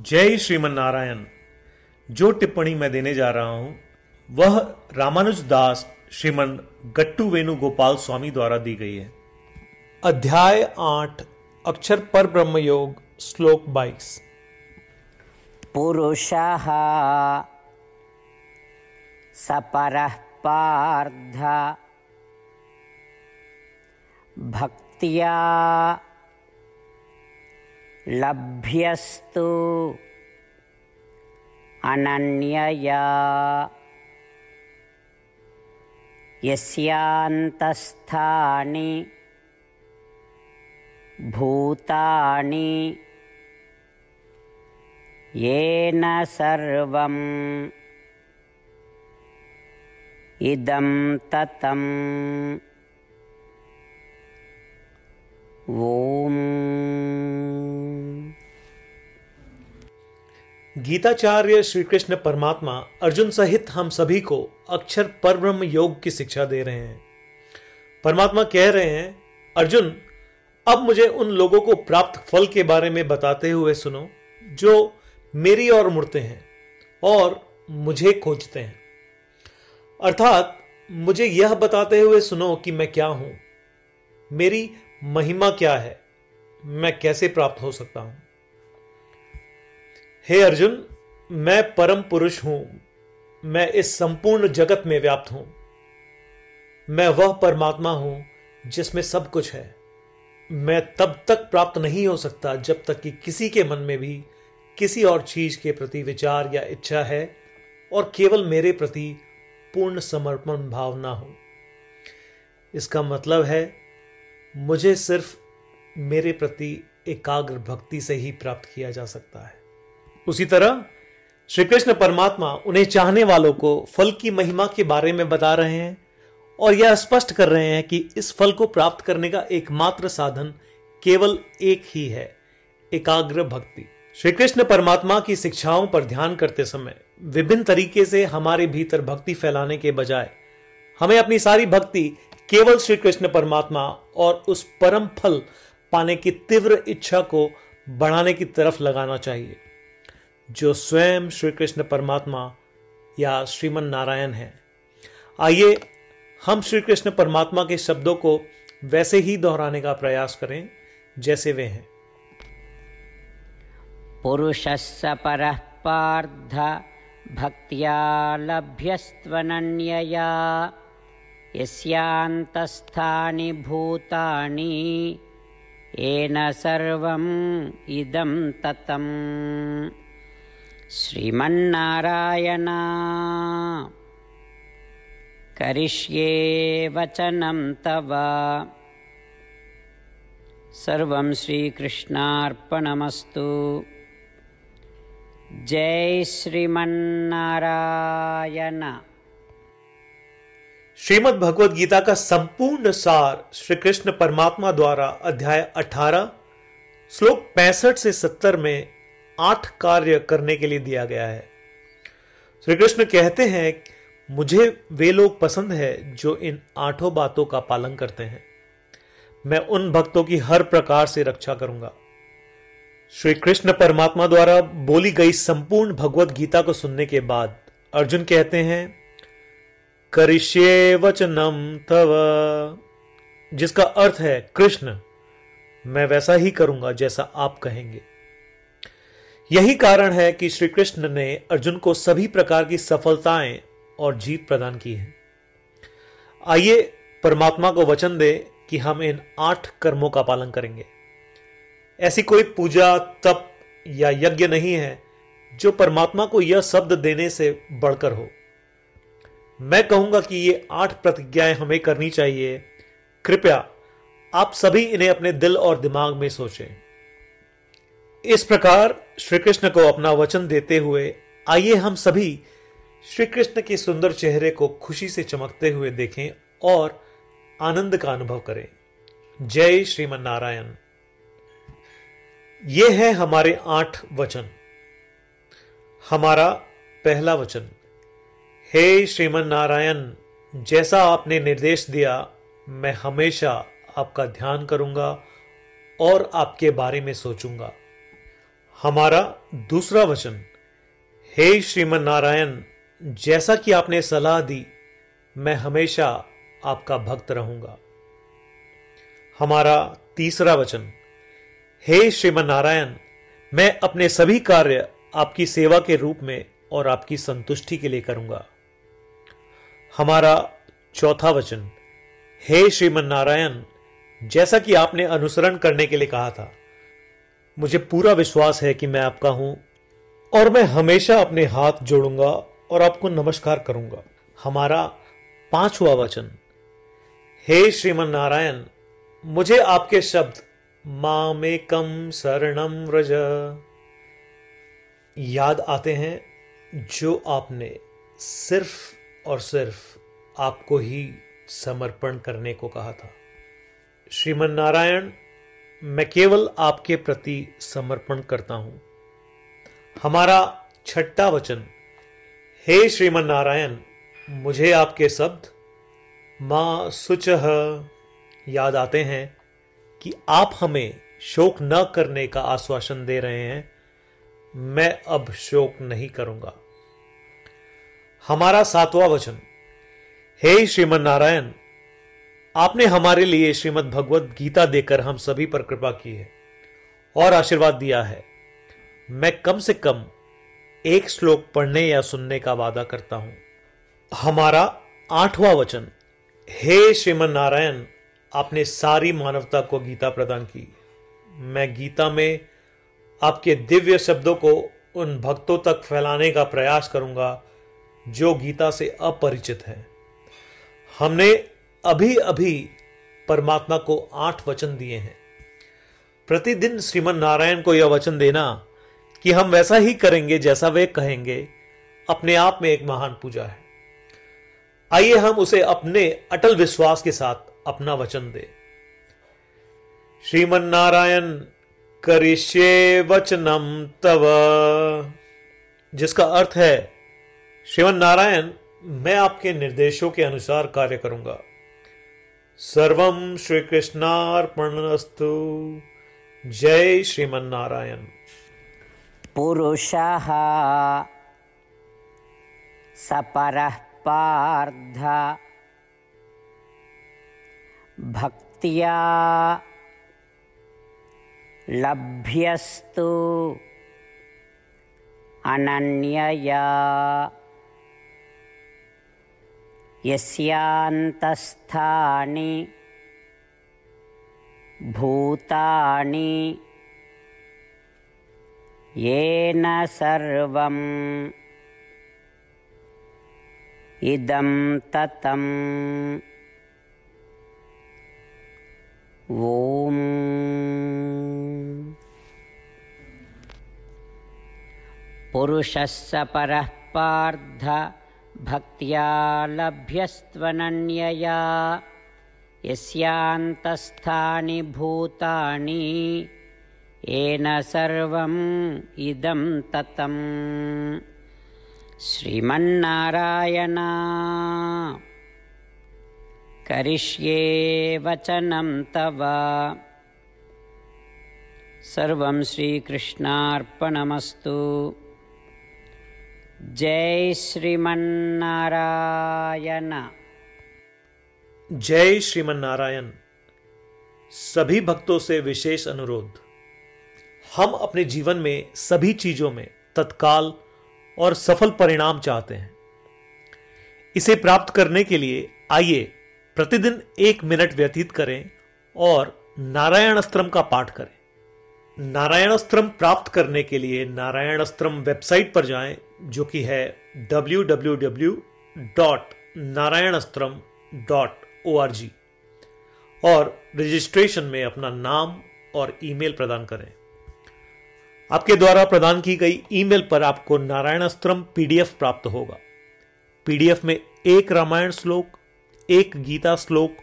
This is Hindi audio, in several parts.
जय श्रीमन नारायण। जो टिप्पणी मैं देने जा रहा हूं वह रामानुज दास श्रीमन गट्टू वेणुगोपाल स्वामी द्वारा दी गई है। अध्याय 8 अक्षर पर ब्रह्म योग श्लोक 22। पुरुषः सपरः पार्थ भक्त्या लभ्यस्तु अनन्यया यस्यान्तस्थानि भूतानि येन सर्वम् इदं ततम्। ओम। गीताचार्य श्री कृष्ण परमात्मा अर्जुन सहित हम सभी को अक्षर परब्रह्म योग की शिक्षा दे रहे हैं। परमात्मा कह रहे हैं, अर्जुन अब मुझे उन लोगों को प्राप्त फल के बारे में बताते हुए सुनो जो मेरी ओर मुड़ते हैं और मुझे खोजते हैं। अर्थात मुझे यह बताते हुए सुनो कि मैं क्या हूं, मेरी महिमा क्या है, मैं कैसे प्राप्त हो सकता हूं। हे अर्जुन, मैं परम पुरुष हूं, मैं इस संपूर्ण जगत में व्याप्त हूं। मैं वह परमात्मा हूं जिसमें सब कुछ है। मैं तब तक प्राप्त नहीं हो सकता जब तक कि किसी के मन में भी किसी और चीज के प्रति विचार या इच्छा है और केवल मेरे प्रति पूर्ण समर्पण भाव ना हो। इसका मतलब है मुझे सिर्फ मेरे प्रति एकाग्र भक्ति से ही प्राप्त किया जा सकता है। उसी तरह श्री कृष्ण परमात्मा उन्हें चाहने वालों को फल की महिमा के बारे में बता रहे हैं और यह स्पष्ट कर रहे हैं कि इस फल को प्राप्त करने का एकमात्र साधन केवल एक ही है, एकाग्र भक्ति। श्री कृष्ण परमात्मा की शिक्षाओं पर ध्यान करते समय विभिन्न तरीके से हमारे भीतर भक्ति फैलाने के बजाय हमें अपनी सारी भक्ति केवल श्री कृष्ण परमात्मा और उस परम फल पाने की तीव्र इच्छा को बढ़ाने की तरफ लगाना चाहिए जो स्वयं श्री कृष्ण परमात्मा या श्रीमन नारायण है। आइए हम श्री कृष्ण परमात्मा के शब्दों को वैसे ही दोहराने का प्रयास करें जैसे वे हैं। पुरुषस्य परः पार्थ भक्त्या लभ्यस्त्वनन्यया यस्यान्तस्थानि भूतानि येन सर्वम् इदं ततम्। श्रीमन्नारायण करिष्ये वचनं तव। सर्वं श्रीकृष्णार्पणमस्तु। जय श्रीमन्नारायण। श्रीमद् भगवद गीता का संपूर्ण सार श्री कृष्ण परमात्मा द्वारा अध्याय 18 श्लोक 65 से 70 में 8 कार्य करने के लिए दिया गया है। श्री कृष्ण कहते हैं, मुझे वे लोग पसंद है जो इन 8 बातों का पालन करते हैं। मैं उन भक्तों की हर प्रकार से रक्षा करूंगा। श्री कृष्ण परमात्मा द्वारा बोली गई संपूर्ण भगवद गीता को सुनने के बाद अर्जुन कहते हैं, करिष्ये वचनम तव, जिसका अर्थ है कृष्ण मैं वैसा ही करूंगा जैसा आप कहेंगे। यही कारण है कि श्री कृष्ण ने अर्जुन को सभी प्रकार की सफलताएं और जीत प्रदान की है। आइए परमात्मा को वचन दे कि हम इन 8 कर्मों का पालन करेंगे। ऐसी कोई पूजा, तप या यज्ञ नहीं है जो परमात्मा को यह शब्द देने से बढ़कर हो। मैं कहूंगा कि ये 8 प्रतिज्ञाएं हमें करनी चाहिए। कृपया आप सभी इन्हें अपने दिल और दिमाग में सोचें। इस प्रकार श्री कृष्ण को अपना वचन देते हुए आइए हम सभी श्री कृष्ण के सुंदर चेहरे को खुशी से चमकते हुए देखें और आनंद का अनुभव करें। जय श्रीमन नारायण। ये है हमारे 8 वचन। हमारा पहला वचन, हे श्रीमन नारायण, जैसा आपने निर्देश दिया मैं हमेशा आपका ध्यान करूंगा और आपके बारे में सोचूंगा। हमारा दूसरा वचन, हे श्रीमन नारायण, जैसा कि आपने सलाह दी, मैं हमेशा आपका भक्त रहूंगा। हमारा तीसरा वचन, हे श्रीमन नारायण, मैं अपने सभी कार्य आपकी सेवा के रूप में और आपकी संतुष्टि के लिए करूंगा। हमारा चौथा वचन, हे श्रीमन नारायण, जैसा कि आपने अनुसरण करने के लिए कहा था, मुझे पूरा विश्वास है कि मैं आपका हूं और मैं हमेशा अपने हाथ जोड़ूंगा और आपको नमस्कार करूंगा। हमारा पांचवा वचन, हे श्रीमन नारायण, मुझे आपके शब्द मामेकम शरणम व्रज याद आते हैं, जो आपने सिर्फ और सिर्फ आपको ही समर्पण करने को कहा था। श्रीमन नारायण, मैं केवल आपके प्रति समर्पण करता हूं। हमारा छठा वचन, हे श्रीमन नारायण, मुझे आपके शब्द मां शुचः याद आते हैं कि आप हमें शोक न करने का आश्वासन दे रहे हैं। मैं अब शोक नहीं करूंगा। हमारा सातवां वचन, हे श्रीमन नारायण, आपने हमारे लिए श्रीमद् भगवद गीता देकर हम सभी पर कृपा की है और आशीर्वाद दिया है। मैं कम से कम एक श्लोक पढ़ने या सुनने का वादा करता हूं। हमारा आठवां वचन, हे श्रीमन नारायण, आपने सारी मानवता को गीता प्रदान की। मैं गीता में आपके दिव्य शब्दों को उन भक्तों तक फैलाने का प्रयास करूंगा जो गीता से अपरिचित हैं। हमने अभी अभी परमात्मा को 8 वचन दिए हैं। प्रतिदिन श्रीमन नारायण को यह वचन देना कि हम वैसा ही करेंगे जैसा वे कहेंगे, अपने आप में एक महान पूजा है। आइए हम उसे अपने अटल विश्वास के साथ अपना वचन दें। श्रीमन नारायण करिष्ये वचनम तव, जिसका अर्थ है, श्रीमन नारायण, मैं आपके निर्देशों के अनुसार कार्य करूंगा। सर्वम श्री कृष्णार्पणमस्तु। जय श्रीमन नारायण। पुरुषः सपरः पार्थ भक्त्या लभ्यस्तु अनन्यया यस्यान्तस्थानि भूतानि येन सर्वम् इदं ततम्। ओम। पुरुषस्य परः पार्थ भक्त्या लभ्यस्त्वनन्यया यस्यान्तस्थानि भूतानि येन सर्वम् इदं ततम्। श्रीमन्नारायण करिष्ये वचनं तव। सर्वं श्रीकृष्णार्पणमस्तु। जय श्रीमन्नारायण। जय श्रीमन नारायण। सभी भक्तों से विशेष अनुरोध, हम अपने जीवन में सभी चीजों में तत्काल और सफल परिणाम चाहते हैं। इसे प्राप्त करने के लिए आइए प्रतिदिन 1 मिनट व्यतीत करें और नारायण अस्त्रम का पाठ करें। नारायण अस्त्रम प्राप्त करने के लिए नारायण अस्त्रम वेबसाइट पर जाएं, जो कि है www.narayanastram.org, और रजिस्ट्रेशन में अपना नाम और ईमेल प्रदान करें। आपके द्वारा प्रदान की गई ईमेल पर आपको नारायण अस्त्रम पीडीएफ प्राप्त होगा। पीडीएफ में 1 रामायण श्लोक, 1 गीता श्लोक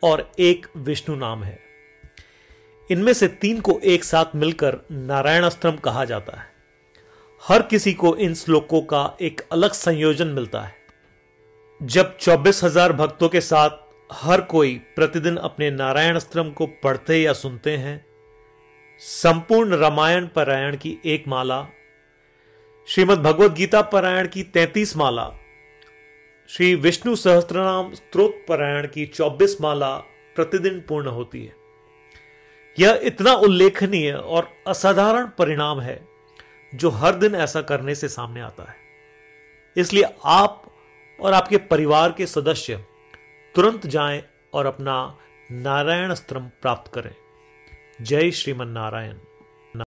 और 1 विष्णु नाम है। इनमें से 3 को एक साथ मिलकर नारायण अस्त्रम कहा जाता है। हर किसी को इन श्लोकों का एक अलग संयोजन मिलता है। जब 24,000 भक्तों के साथ हर कोई प्रतिदिन अपने नारायण अस्त्रम को पढ़ते या सुनते हैं, संपूर्ण रामायण पारायण की 1 माला, श्रीमद् भगवद गीता पारायण की 33 माला, श्री विष्णु सहस्त्रनाम स्तोत्र पारायण की 24 माला प्रतिदिन पूर्ण होती है। यह इतना उल्लेखनीय और असाधारण परिणाम है जो हर दिन ऐसा करने से सामने आता है। इसलिए आप और आपके परिवार के सदस्य तुरंत जाएं और अपना नारायण अस्त्रम प्राप्त करें। जय श्रीमन नारायण।